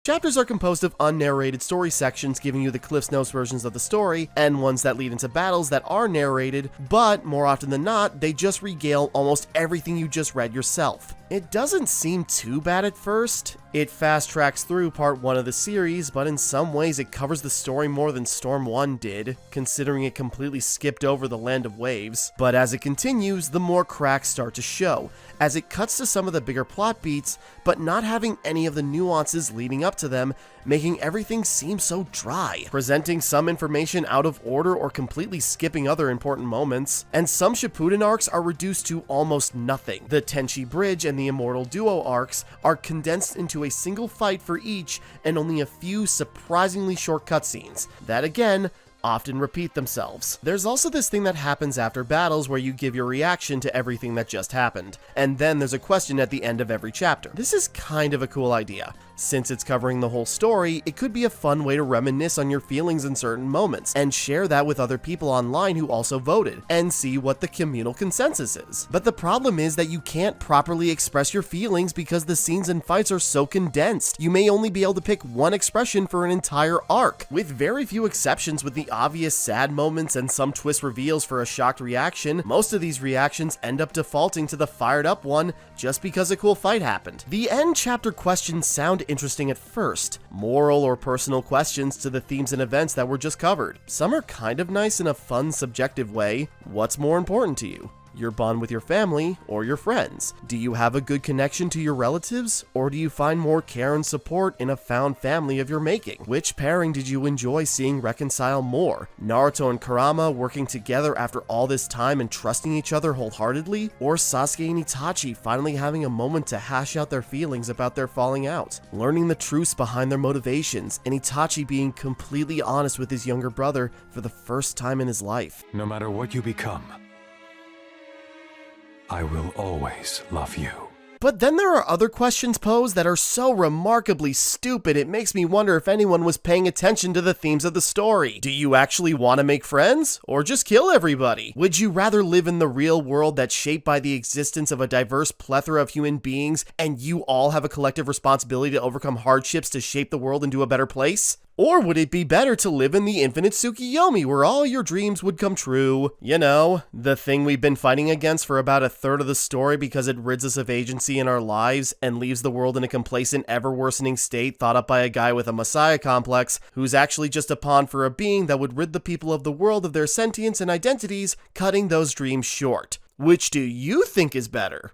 Chapters are composed of unnarrated story sections giving you the Cliff's Notes versions of the story, and ones that lead into battles that are narrated, but more often than not, they just regale almost everything you just read yourself. It doesn't seem too bad at first. It fast tracks through part 1 of the series, but in some ways it covers the story more than Storm 1 did, considering it completely skipped over the Land of Waves. But as it continues, the more cracks start to show, as it cuts to some of the bigger plot beats, but not having any of the nuances leading up to them, making everything seem so dry, presenting some information out of order or completely skipping other important moments, and some Shippuden arcs are reduced to almost nothing. The Tenchi Bridge and the Immortal Duo arcs are condensed into a single fight for each, and only a few surprisingly short cutscenes that again often repeat themselves. There's also this thing that happens after battles where you give your reaction to everything that just happened, and then there's a question at the end of every chapter. This is kind of a cool idea. Since it's covering the whole story, it could be a fun way to reminisce on your feelings in certain moments, and share that with other people online who also voted, and see what the communal consensus is. But the problem is that you can't properly express your feelings because the scenes and fights are so condensed. You may only be able to pick one expression for an entire arc, with very few exceptions. With the obvious sad moments and some twist reveals for a shocked reaction, most of these reactions end up defaulting to the fired up one just because a cool fight happened. The end chapter questions sound interesting at first, moral or personal questions to the themes and events that were just covered. Some are kind of nice in a fun, subjective way. What's more important to you? Your bond with your family or your friends? Do you have a good connection to your relatives, or do you find more care and support in a found family of your making? Which pairing did you enjoy seeing reconcile more? Naruto and Kurama working together after all this time and trusting each other wholeheartedly? Or Sasuke and Itachi finally having a moment to hash out their feelings about their falling out? Learning the truths behind their motivations, and Itachi being completely honest with his younger brother for the first time in his life. No matter what you become, I will always love you. But then there are other questions posed that are so remarkably stupid it makes me wonder if anyone was paying attention to the themes of the story. Do you actually want to make friends? Or just kill everybody? Would you rather live in the real world that's shaped by the existence of a diverse plethora of human beings, and you all have a collective responsibility to overcome hardships to shape the world into a better place? Or would it be better to live in the infinite Tsukiyomi where all your dreams would come true? You know, the thing we've been fighting against for about a third of the story because it rids us of agency in our lives and leaves the world in a complacent, ever-worsening state thought up by a guy with a messiah complex who's actually just a pawn for a being that would rid the people of the world of their sentience and identities, cutting those dreams short. Which do you think is better?